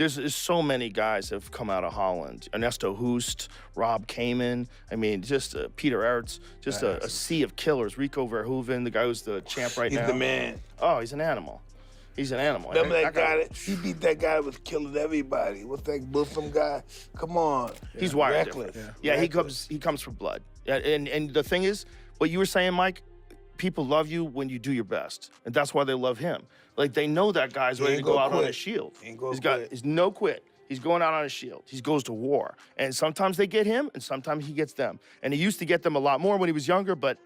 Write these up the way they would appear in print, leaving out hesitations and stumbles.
There's so many guys that have come out of Holland. Ernesto Hoost, Rob Kamen. I mean, just Peter Ertz. Just a sea of killers. Rico Verhoeven, the guy who's the champ right now. He's the man. Oh, he's an animal. He's an animal. Remember that guy? He beat that guy with killing everybody. What's that Muslim guy? Come on. He's wired reckless. different. Yeah, he comes for blood. And the thing is, what you were saying, Mike, people love you when you do your best. And that's why they love him. Like, they know that guy's ready to go out on a shield. He's no quit. He's going out on a shield. He goes to war. And sometimes they get him, and sometimes he gets them. And he used to get them a lot more when he was younger, but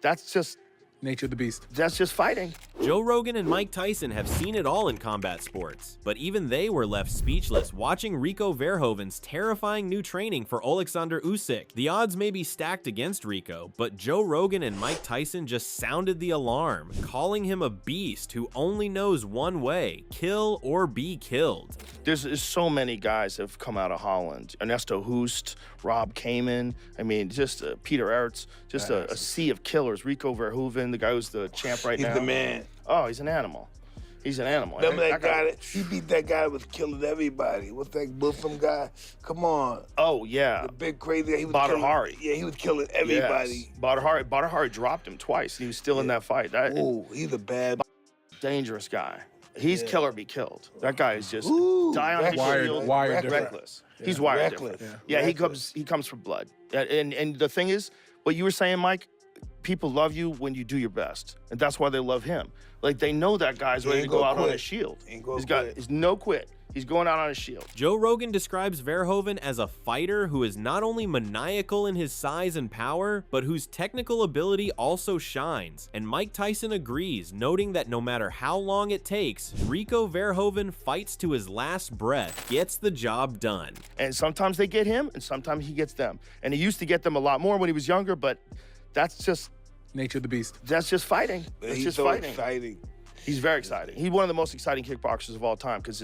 that's just nature of the beast. That's just fighting. Joe Rogan and Mike Tyson have seen it all in combat sports, but even they were left speechless watching Rico Verhoeven's terrifying new training for Oleksandr Usyk. The odds may be stacked against Rico, but Joe Rogan and Mike Tyson just sounded the alarm, calling him a beast who only knows one way: kill or be killed. There's so many guys that have come out of Holland. Ernesto Hoost, Rob Kamen. I mean, just Peter Ertz. Just a sea of killers. Rico Verhoeven, the guy who's the champ right now. He's the man. Oh, he's an animal. He's an animal. Remember that guy? He beat that guy with killing everybody. What's that Muslim guy? Come on. Oh, yeah. The big crazy guy. He was Badr Hari. Yeah, he was killing everybody. Yes. Badr Hari dropped him twice. He was still in that fight. Oh, he's a bad, dangerous guy. He's kill or be killed. That guy is just die on his shield. Wired reckless. He's wired different. Yeah, he comes for blood. And the thing is, what you were saying, Mike, people love you when you do your best. And that's why they love him. Like, they know that guy's ready to go out on a shield. He's no quit. He's going out on a shield. Joe Rogan describes Verhoeven as a fighter who is not only maniacal in his size and power, but whose technical ability also shines. And Mike Tyson agrees, noting that no matter how long it takes, Rico Verhoeven fights to his last breath, gets the job done. And sometimes they get him, and sometimes he gets them. And he used to get them a lot more when he was younger, but that's just nature of the beast. That's just fighting. That's just fighting. Exciting. He's very exciting. He's one of the most exciting kickboxers of all time because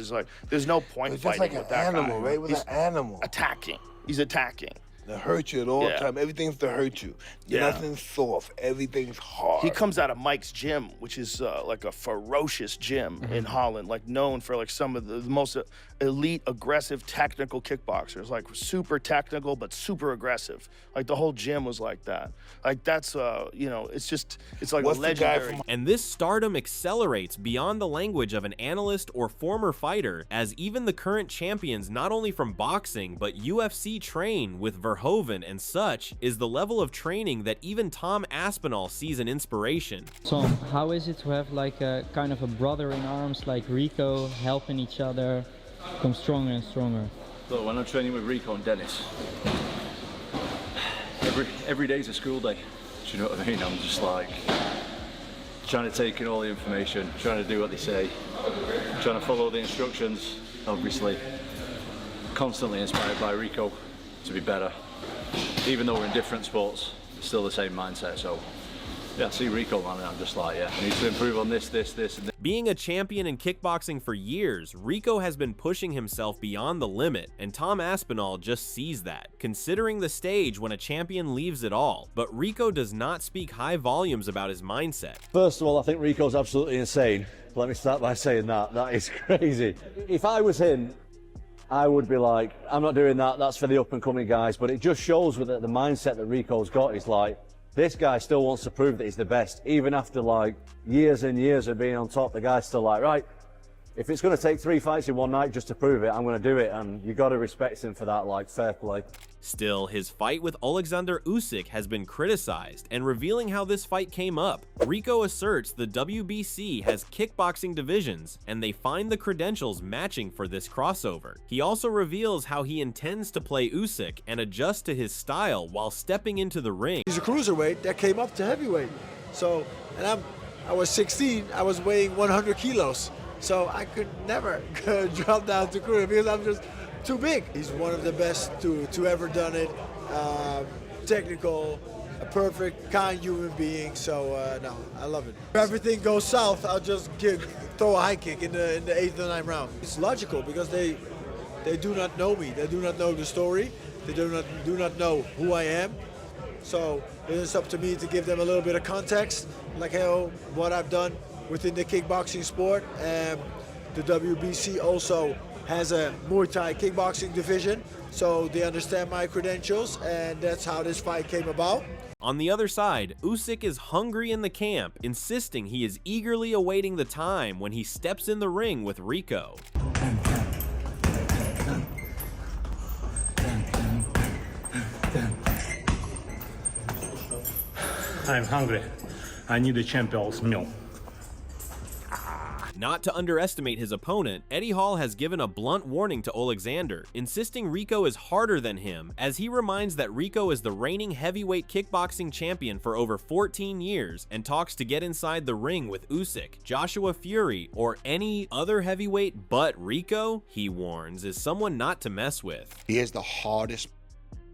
there's no point fighting with that guy. He's like an animal, right? With an animal. Attacking. He's attacking. To hurt you at all time. Everything's to hurt you. Nothing's soft. Everything's hard. He comes out of Mike's gym, which is like a ferocious gym in Holland, like known for like some of the most elite, aggressive, technical kickboxers, like super technical but super aggressive. Like the whole gym was like that. Like that's you know, it's like legendary. And this stardom accelerates beyond the language of an analyst or former fighter, as even the current champions, not only from boxing but UFC, train with Verhoeven, and such is the level of training that even Tom Aspinall sees an inspiration. Tom, how is it to have like a kind of a brother in arms like Rico, helping each other become stronger and stronger? Look, when I'm training with Rico and Dennis, every day's a school day. Do you know what I mean? I'm just like trying to take in all the information, trying to do what they say, trying to follow the instructions, obviously. Constantly inspired by Rico to be better. Even though we're in different sports, it's still the same mindset. So yeah, I see Rico, man, and I'm just like, yeah, I need to improve on this, and this. Being a champion in kickboxing for years, Rico has been pushing himself beyond the limit, and Tom Aspinall just sees that, considering the stage when a champion leaves it all. But Rico does not speak high volumes about his mindset. First of all, I think Rico's absolutely insane. Let me start by saying that. That is crazy. If I was him, I would be like, I'm not doing that, that's for the up-and-coming guys. But it just shows with the mindset that Rico's got. Is like, this guy still wants to prove that he's the best. Even after like years and years of being on top, the guy's still like, right, if it's going to take 3 fights in one night just to prove it, I'm going to do it. And you got to respect him for that, like, fair play. Still, his fight with Oleksandr Usyk has been criticized, and revealing how this fight came up, Rico asserts the WBC has kickboxing divisions, and they find the credentials matching for this crossover. He also reveals how he intends to play Usyk and adjust to his style while stepping into the ring. He's a cruiserweight that came up to heavyweight. So, and I was 16, I was weighing 100 kilos. So I could never drop down to cruiser because I'm just too big. He's one of the best to ever done it. Technical, a perfect, kind human being. So no, I love it. If everything goes south, I'll just throw a high kick in the 8th or 9th round. It's logical because they do not know me. They do not know the story. They do not know who I am. So it's up to me to give them a little bit of context, like what I've done within the kickboxing sport. The WBC also has a Muay Thai kickboxing division, so they understand my credentials, and that's how this fight came about. On the other side, Usyk is hungry in the camp, insisting he is eagerly awaiting the time when he steps in the ring with Rico. I'm hungry. I need a champion's meal. Not to underestimate his opponent, Eddie Hall has given a blunt warning to Oleksandr, insisting Rico is harder than him, as he reminds that Rico is the reigning heavyweight kickboxing champion for over 14 years and talks to get inside the ring with Usyk, Joshua Fury, or any other heavyweight but Rico, he warns, is someone not to mess with. He is the hardest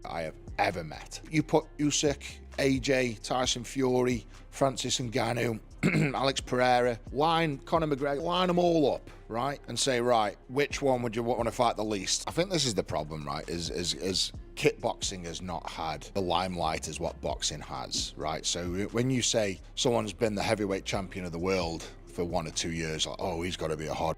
I have ever met. You put Usyk, AJ, Tyson Fury, Francis Ngannou, Alex Pereira, Conor McGregor, line them all up, right? And say, right, which one would you want to fight the least? I think this is the problem, right? Is kickboxing has not had the limelight as what boxing has, right? So when you say someone's been the heavyweight champion of the world for 1 or 2 years, like, oh, he's got to be a hard.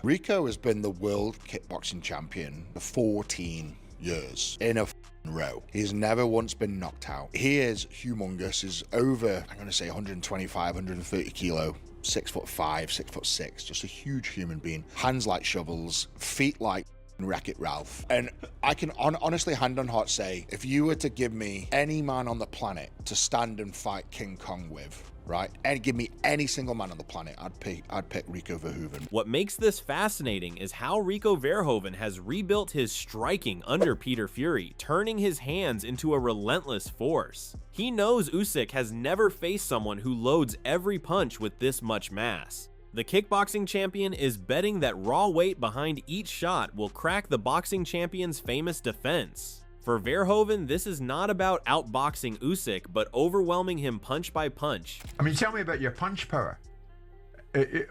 Rico has been the world kickboxing champion for 14 years in a row. He's never once been knocked out. He is humongous. He's over, I'm going to say 125, 130 kilo, 6'5", 6'6", just a huge human being. Hands like shovels, feet like Wreck-It Ralph. And I can honestly, hand on heart, say, if you were to give me any man on the planet to stand and fight King Kong with, right, and give me any single man on the planet, I'd pick Rico Verhoeven. What makes this fascinating is how Rico Verhoeven has rebuilt his striking under Peter Fury, turning his hands into a relentless force. He knows Usyk has never faced someone who loads every punch with this much mass. The kickboxing champion is betting that raw weight behind each shot will crack the boxing champion's famous defense. For Verhoeven, this is not about outboxing Usyk, but overwhelming him punch by punch. I mean, tell me about your punch power.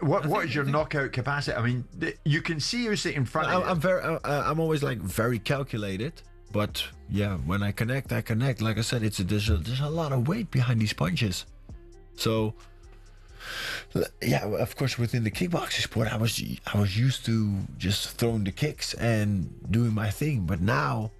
What is your knockout capacity? I mean, you can see Usyk in front of you. I'm always like very calculated, but yeah, when I connect, I connect. Like I said, there's a lot of weight behind these punches. So yeah, of course, within the kickboxing sport, I was used to just throwing the kicks and doing my thing, but now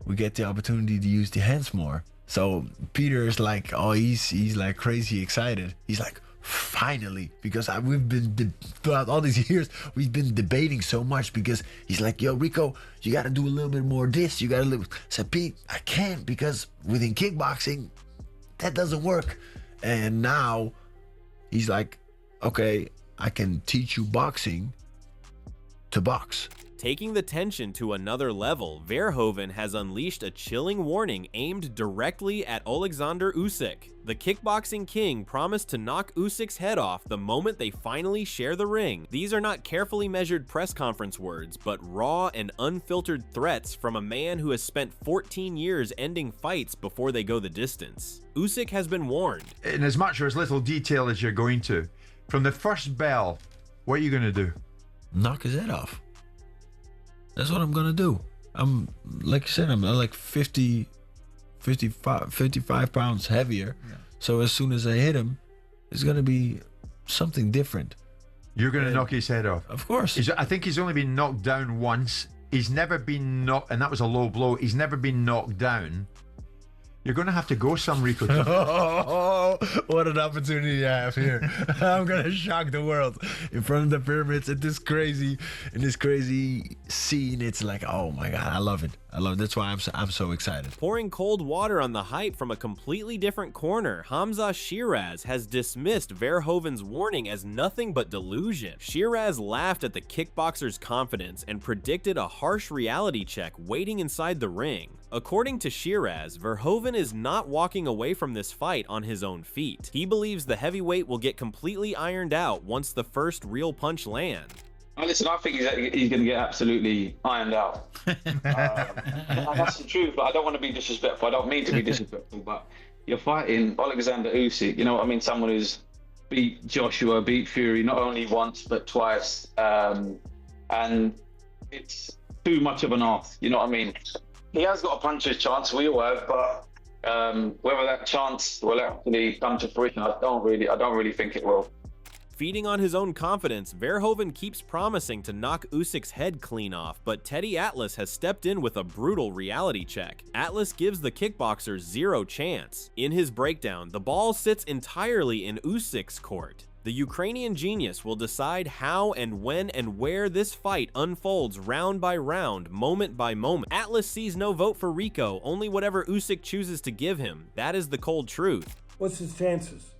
we get the opportunity to use the hands more. So Peter is like, oh, he's like crazy excited. He's like, finally, because we've been throughout all these years, we've been debating so much, because he's like, yo, Rico, you got to do a little bit more of this. You got to. I said, Pete, I can't, because within kickboxing, that doesn't work. And now he's like, okay, I can teach you boxing to box. Taking the tension to another level, Verhoeven has unleashed a chilling warning aimed directly at Oleksandr Usyk. The kickboxing king promised to knock Usyk's head off the moment they finally share the ring. These are not carefully measured press conference words, but raw and unfiltered threats from a man who has spent 14 years ending fights before they go the distance. Usyk has been warned. In as much or as little detail as you're going to, from the first bell, what are you going to do? Knock his head off. That's what I'm gonna do. I'm, like you said, I'm like 55 pounds heavier. Yeah. So as soon as I hit him, it's gonna be something different. You're gonna knock his head off? Of course. I think he's only been knocked down once. He's never been knocked, and that was a low blow. He's never been knocked down. You're going to have to go some, Rico. Oh, what an opportunity I have here. I'm going to shock the world in front of the pyramids in this crazy scene. It's like, oh my God, I love it. I love it. That's why I'm so excited. Pouring cold water on the hype from a completely different corner, Hamza Shiraz has dismissed Verhoeven's warning as nothing but delusion. Shiraz laughed at the kickboxer's confidence and predicted a harsh reality check waiting inside the ring. According to Shiraz, Verhoeven is not walking away from this fight on his own feet. He believes the heavyweight will get completely ironed out once the first real punch lands. Listen, I think he's going to get absolutely ironed out. That's the truth, but I don't want to be disrespectful. I don't mean to be disrespectful, but you're fighting Oleksandr Usyk, you know what I mean? Someone who's beat Joshua, beat Fury, not only once, but twice. And it's too much of an ask, you know what I mean? He has got a puncher's chance, we all have, but whether that chance will actually come to fruition, I don't really think it will. Feeding on his own confidence, Verhoeven keeps promising to knock Usyk's head clean off, but Teddy Atlas has stepped in with a brutal reality check. Atlas gives the kickboxer zero chance. In his breakdown, the ball sits entirely in Usyk's court. The Ukrainian genius will decide how and when and where this fight unfolds round by round, moment by moment. Atlas sees no vote for Rico, only whatever Usyk chooses to give him. That is the cold truth. What's his chances?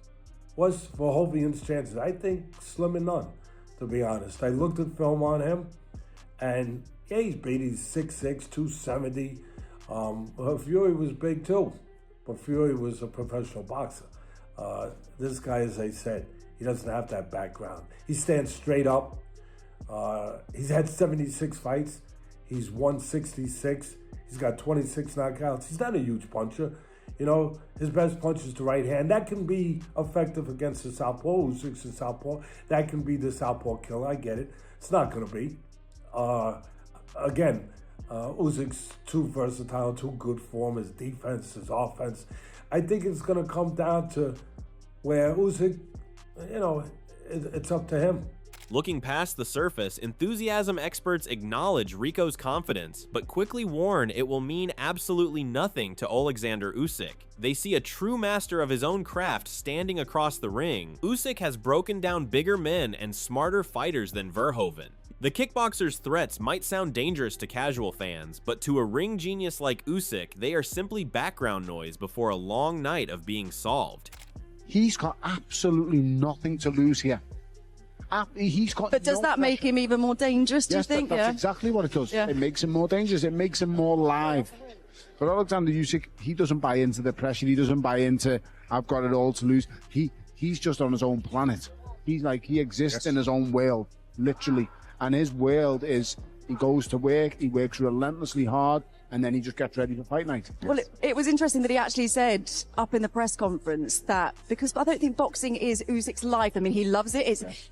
What's Verhoeven's chances? I think slim and none, to be honest. I looked at film on him, and yeah, he's big. He's 6'6", 270. Fury was big too, but Fury was a professional boxer. This guy, as I said, he doesn't have that background. He stands straight up. He's had 76 fights. He's won 66. He's got 26 knockouts. He's not a huge puncher. You know, his best punch is the right hand. That can be effective against the southpaw. Usyk's a southpaw. That can be the southpaw killer. I get it. It's not going to be. Usyk's too versatile, too good for him. His defense, his offense. I think it's going to come down to where Usyk, you know, it's up to him. Looking past the surface, enthusiasm experts acknowledge Rico's confidence, but quickly warn it will mean absolutely nothing to Oleksandr Usyk. They see a true master of his own craft standing across the ring. Usyk has broken down bigger men and smarter fighters than Verhoeven. The kickboxer's threats might sound dangerous to casual fans, but to a ring genius like Usyk, they are simply background noise before a long night of being solved. He's got absolutely nothing to lose here. He's got. But does that make him even more dangerous, do you think? That's exactly what it does. Yeah. It makes him more dangerous. It makes him more live. But Oleksandr Usyk, he doesn't buy into the pressure. He doesn't buy into, I've got it all to lose. He's just on his own planet. He's like, he exists in his own world, literally. And his world is, he goes to work, he works relentlessly hard, and then he just gets ready for fight night. Well, it was interesting that he actually said up in the press conference that, because I don't think boxing is Usyk's life. I mean, he loves it.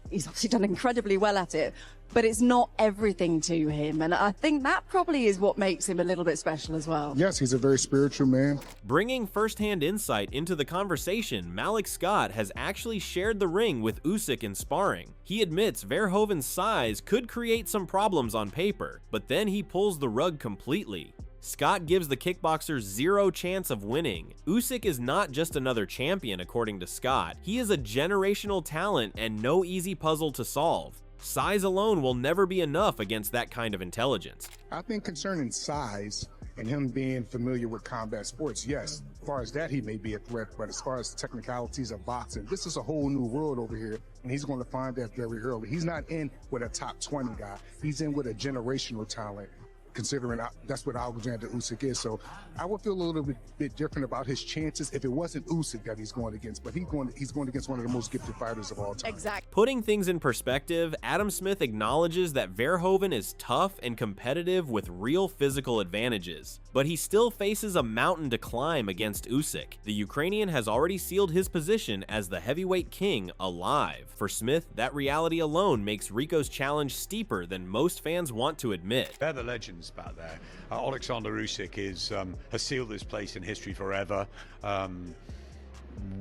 He's obviously done incredibly well at it, but it's not everything to him. And I think that probably is what makes him a little bit special as well. Yes, he's a very spiritual man. Bringing firsthand insight into the conversation, Malik Scott has actually shared the ring with Usyk in sparring. He admits Verhoeven's size could create some problems on paper, but then he pulls the rug completely. Scott gives the kickboxer zero chance of winning. Usyk is not just another champion, according to Scott. He is a generational talent and no easy puzzle to solve. Size alone will never be enough against that kind of intelligence. I think concerning size and him being familiar with combat sports, yes, as far as that he may be a threat, but as far as the technicalities of boxing, this is a whole new world over here, and he's going to find that very early. He's not in with a top 20 guy. He's in with a generational talent, considering that's what Oleksandr Usyk is. So I would feel a little bit different about his chances if it wasn't Usyk that he's going against, but he's going against one of the most gifted fighters of all time. Exactly. Putting things in perspective, Adam Smith acknowledges that Verhoeven is tough and competitive with real physical advantages, but he still faces a mountain to climb against Usyk. The Ukrainian has already sealed his position as the heavyweight king alive. For Smith, that reality alone makes Rico's challenge steeper than most fans want to admit. They're the legends back there. Oleksandr Usyk has sealed his place in history forever.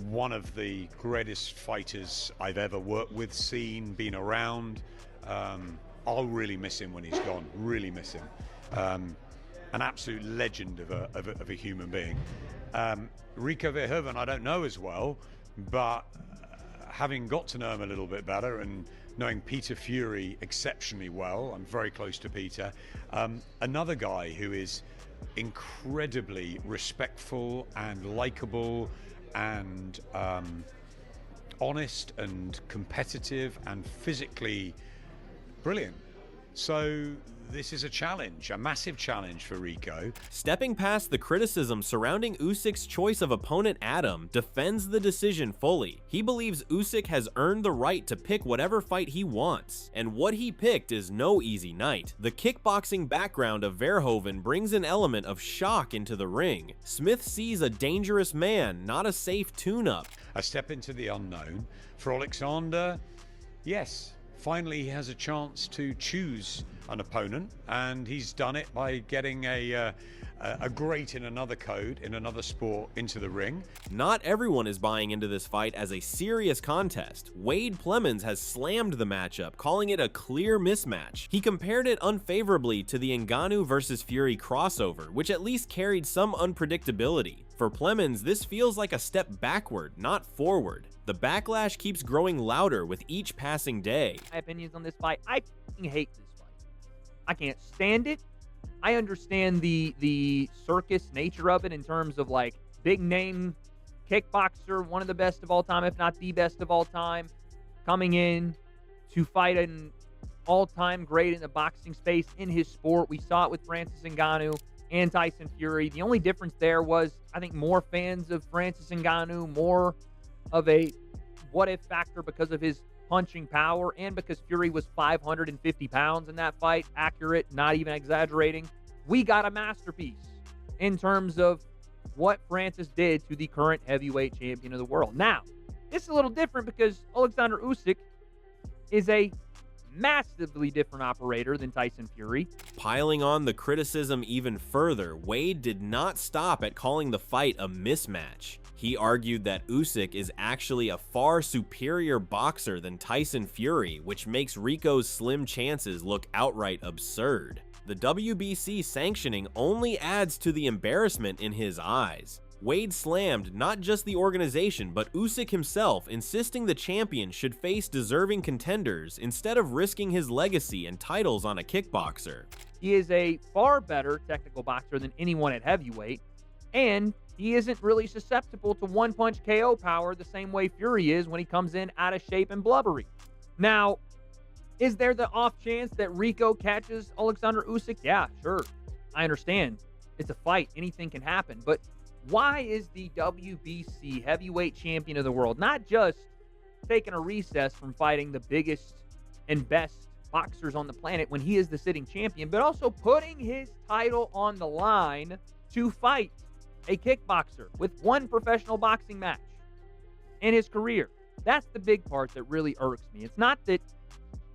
One of the greatest fighters I've ever worked with, seen, been around. I'll really miss him when he's gone. Really miss him. An absolute legend of a human being. Rico Verhoeven, I don't know as well, but having got to know him a little bit better and knowing Peter Fury exceptionally well, I'm very close to Peter. Another guy who is incredibly respectful and likable and honest and competitive and physically brilliant. So this is a challenge, a massive challenge for Rico. Stepping past the criticism surrounding Usyk's choice of opponent Adam, defends the decision fully. He believes Usyk has earned the right to pick whatever fight he wants, and what he picked is no easy night. The kickboxing background of Verhoeven brings an element of shock into the ring. Smith sees a dangerous man, not a safe tune-up. A step into the unknown. For Oleksandr, yes, finally he has a chance to choose an opponent, and he's done it by getting a great in another code, in another sport, into the ring. Not everyone is buying into this fight as a serious contest. Wade Plemons has slammed the matchup, calling it a clear mismatch. He compared it unfavorably to the Ngannou versus Fury crossover, which at least carried some unpredictability. For Plemons, this feels like a step backward, not forward. The backlash keeps growing louder with each passing day. My opinions on this fight, I fucking hate this fight. I can't stand it. I understand the circus nature of it in terms of like big name kickboxer, one of the best of all time, if not the best of all time, coming in to fight an all-time great in the boxing space in his sport. We saw it with Francis Ngannou and Tyson Fury. The only difference there was, I think, more fans of Francis Ngannou, more of a what-if factor because of his punching power and because Fury was 550 pounds in that fight. Accurate, not even exaggerating. We got a masterpiece in terms of what Francis did to the current heavyweight champion of the world. Now, this is a little different because Oleksandr Usyk is a massively different operator than Tyson Fury. Piling on the criticism even further, Wade did not stop at calling the fight a mismatch. He argued that Usyk is actually a far superior boxer than Tyson Fury, which makes Rico's slim chances look outright absurd. The WBC sanctioning only adds to the embarrassment in his eyes. Wade slammed not just the organization, but Usyk himself, insisting the champion should face deserving contenders instead of risking his legacy and titles on a kickboxer. He is a far better technical boxer than anyone at heavyweight, and he isn't really susceptible to one-punch KO power the same way Fury is when he comes in out of shape and blubbery. Now, is there the off chance that Rico catches Oleksandr Usyk? Yeah, sure. I understand. It's a fight. Anything can happen. But why is the WBC heavyweight champion of the world not just taking a recess from fighting the biggest and best boxers on the planet when he is the sitting champion, but also putting his title on the line to fight a kickboxer with one professional boxing match in his career? That's the big part that really irks me. It's not that,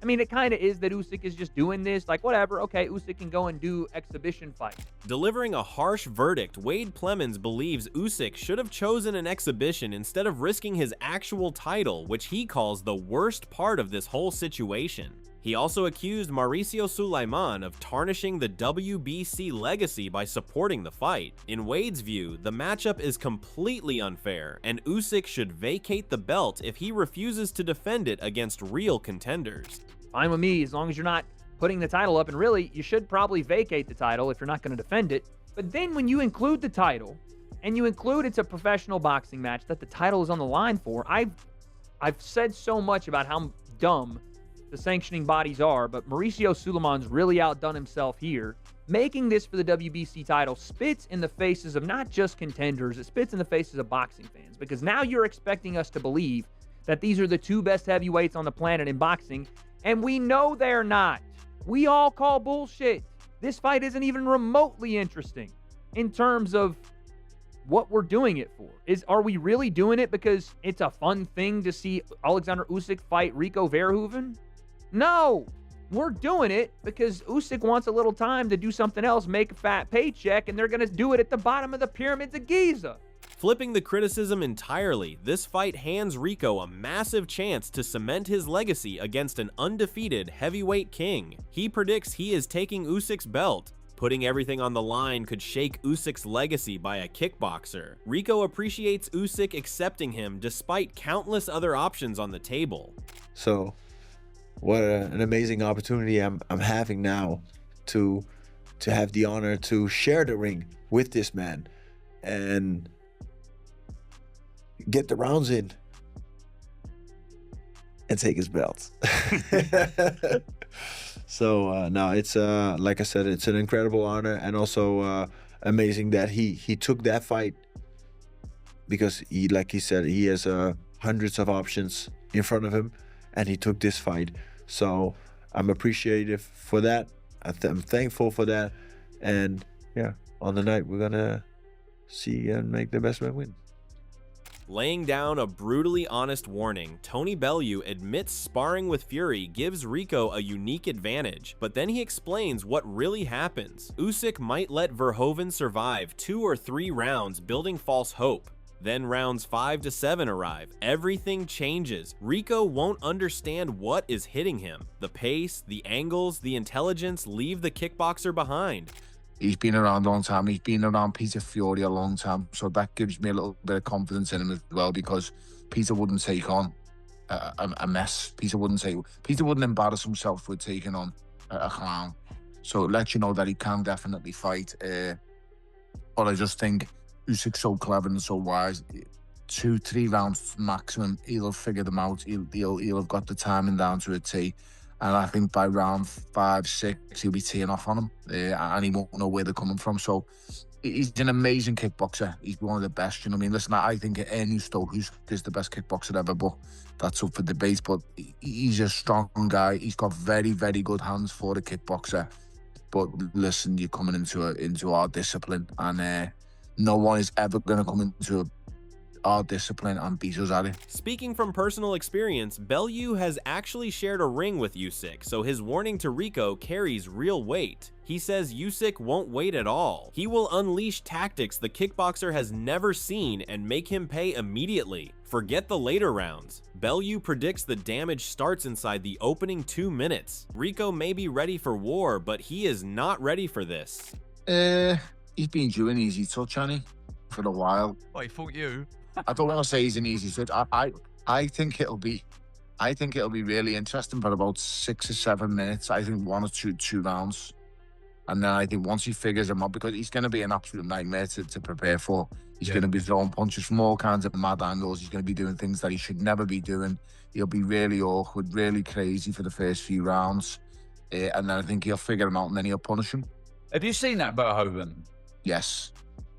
I mean, it kind of is that Usyk is just doing this, like, whatever, okay, Usyk can go and do exhibition fights. Delivering a harsh verdict, Wade Plemons believes Usyk should have chosen an exhibition instead of risking his actual title, which he calls the worst part of this whole situation. He also accused Mauricio Sulaiman of tarnishing the WBC legacy by supporting the fight. In Wade's view, the matchup is completely unfair, and Usyk should vacate the belt if he refuses to defend it against real contenders. Fine with me, as long as you're not putting the title up, and really, you should probably vacate the title if you're not going to defend it. But then when you include the title, and you include it's a professional boxing match that the title is on the line for, I've said so much about how dumb the sanctioning bodies are, but Mauricio Sulaiman's really outdone himself here. Making this for the WBC title spits in the faces of not just contenders, it spits in the faces of boxing fans, because now you're expecting us to believe that these are the two best heavyweights on the planet in boxing, and we know they're not. We all call bullshit. This fight isn't even remotely interesting in terms of what we're doing it for. Are we really doing it because it's a fun thing to see Oleksandr Usyk fight Rico Verhoeven? No, we're doing it because Usyk wants a little time to do something else, make a fat paycheck, and they're going to do it at the bottom of the pyramids of Giza. Flipping the criticism entirely, this fight hands Rico a massive chance to cement his legacy against an undefeated heavyweight king. He predicts he is taking Usyk's belt. Putting everything on the line could shake Usyk's legacy by a kickboxer. Rico appreciates Usyk accepting him despite countless other options on the table. So, what an amazing opportunity I'm having now to have the honor to share the ring with this man and get the rounds in and take his belt. So no, it's like I said, it's an incredible honor, and also amazing that he took that fight, because he, like he said, he has hundreds of options in front of him, and he took this fight. So I'm appreciative for that. I'm thankful for that. And yeah, on the night we're gonna see and make the best man win. Laying down a brutally honest warning, Tony Bellew admits sparring with Fury gives Rico a unique advantage, but then he explains what really happens. Usyk might let Verhoeven survive 2 or 3 rounds, building false hope. Then rounds 5 to 7 arrive. Everything changes. Rico won't understand what is hitting him. The pace, the angles, the intelligence leave the kickboxer behind. He's been around a long time. He's been around Peter Fury a long time. So that gives me a little bit of confidence in him as well, because Peter wouldn't take on a mess. Peter wouldn't embarrass himself with taking on a clown. So it lets you know that he can definitely fight. But I just think Usyk's so clever and so wise. 2-3 rounds maximum, he'll have figured them out. He'll have got the timing down to a T. And I think by round 5-6, he'll be teeing off on him, and he won't know where they're coming from. So he's an amazing kickboxer. He's one of the best. You know what I mean? Listen, I think any Usyk is the best kickboxer ever, but that's up for debate. But he's a strong guy. He's got very, very good hands for a kickboxer. But listen, you're coming into our discipline, and no one is ever going to come into our discipline and beat us at it. Speaking from personal experience, Bellew has actually shared a ring with Usyk, so his warning to Rico carries real weight. He says Usyk won't wait at all. He will unleash tactics the kickboxer has never seen and make him pay immediately. Forget the later rounds. Bellew predicts the damage starts inside the opening 2 minutes. Rico may be ready for war, but he is not ready for this. He's been due an easy touch, hasn't he? For a while. Well, he fought you. I don't want to say he's an easy touch. I think it'll be really interesting for about 6 or 7 minutes. I think 1 or 2 rounds. And then I think once he figures him out, because he's going to be an absolute nightmare to prepare for. He's going to be throwing punches from all kinds of mad angles. He's going to be doing things that he should never be doing. He'll be really awkward, really crazy for the first few rounds. And then I think he'll figure him out and then he'll punish him. Have you seen that Verhoeven? Yes.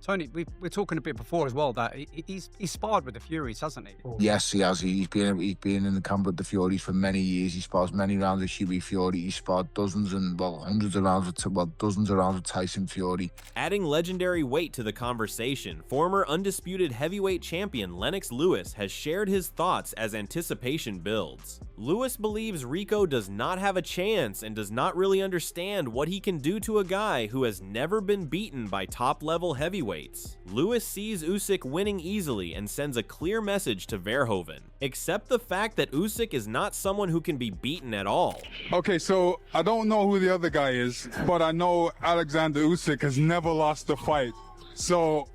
Tony, we're talking a bit before as well that he's sparred with the Furies, hasn't he? Yes, he has. He's been in the camp with the Furies for many years. He spars many rounds with Hughie Fury. He sparred dozens and hundreds of rounds dozens of rounds with Tyson Fury. Adding legendary weight to the conversation, former undisputed heavyweight champion Lennox Lewis has shared his thoughts as anticipation builds. Lewis believes Rico does not have a chance and does not really understand what he can do to a guy who has never been beaten by top-level heavyweights. Lewis sees Usyk winning easily and sends a clear message to Verhoeven. Accept the fact that Usyk is not someone who can be beaten at all. Okay, so I don't know who the other guy is, but I know Oleksandr Usyk has never lost a fight. So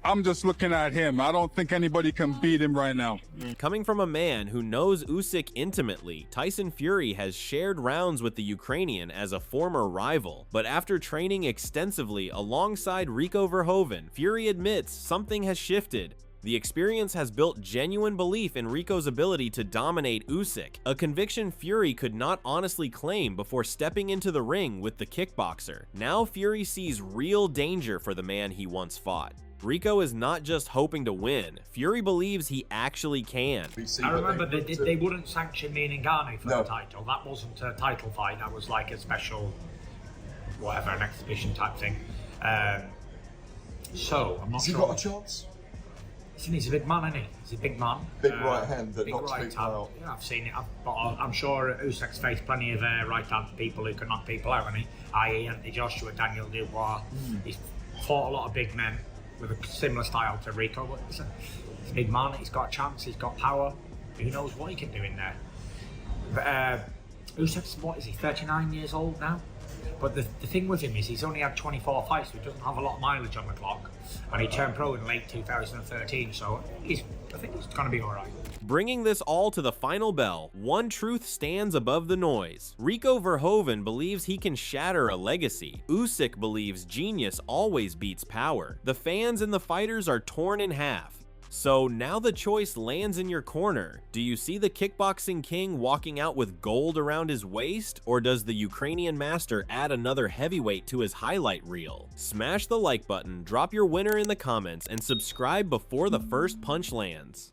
I'm just looking at him. I don't think anybody can beat him right now. Coming from a man who knows Usyk intimately, Tyson Fury has shared rounds with the Ukrainian as a former rival. But after training extensively alongside Rico Verhoeven, Fury admits something has shifted. The experience has built genuine belief in Rico's ability to dominate Usyk, a conviction Fury could not honestly claim before stepping into the ring with the kickboxer. Now Fury sees real danger for the man he once fought. Rico is not just hoping to win. Fury believes he actually can. I remember they wouldn't sanction me and Ngannou for the title. That wasn't a title fight. That was like a special, whatever, an exhibition type thing. So I'm not sure. Has he got a chance? He's a big man, isn't he? He's a big man. Big right hand that big knocks right people out. Yeah, I've seen it. But I'm sure Usyk's faced plenty of right hand people who can knock people out, hasn't he? I.e. Anthony Joshua, Daniel Dubois. He's fought a lot of big men with a similar style to Rico, but listen, he's a big man, he's got a chance, he's got power, who knows what he can do in there. But Usyk's, what is he, 39 years old now? But the thing with him is he's only had 24 fights, so he doesn't have a lot of mileage on the clock, and he turned pro in late 2013, so I think he's going to be alright. Bringing this all to the final bell, one truth stands above the noise. Rico Verhoeven believes he can shatter a legacy. Usyk believes genius always beats power. The fans and the fighters are torn in half. So now the choice lands in your corner. Do you see the kickboxing king walking out with gold around his waist, or does the Ukrainian master add another heavyweight to his highlight reel? Smash the like button, drop your winner in the comments, and subscribe before the first punch lands.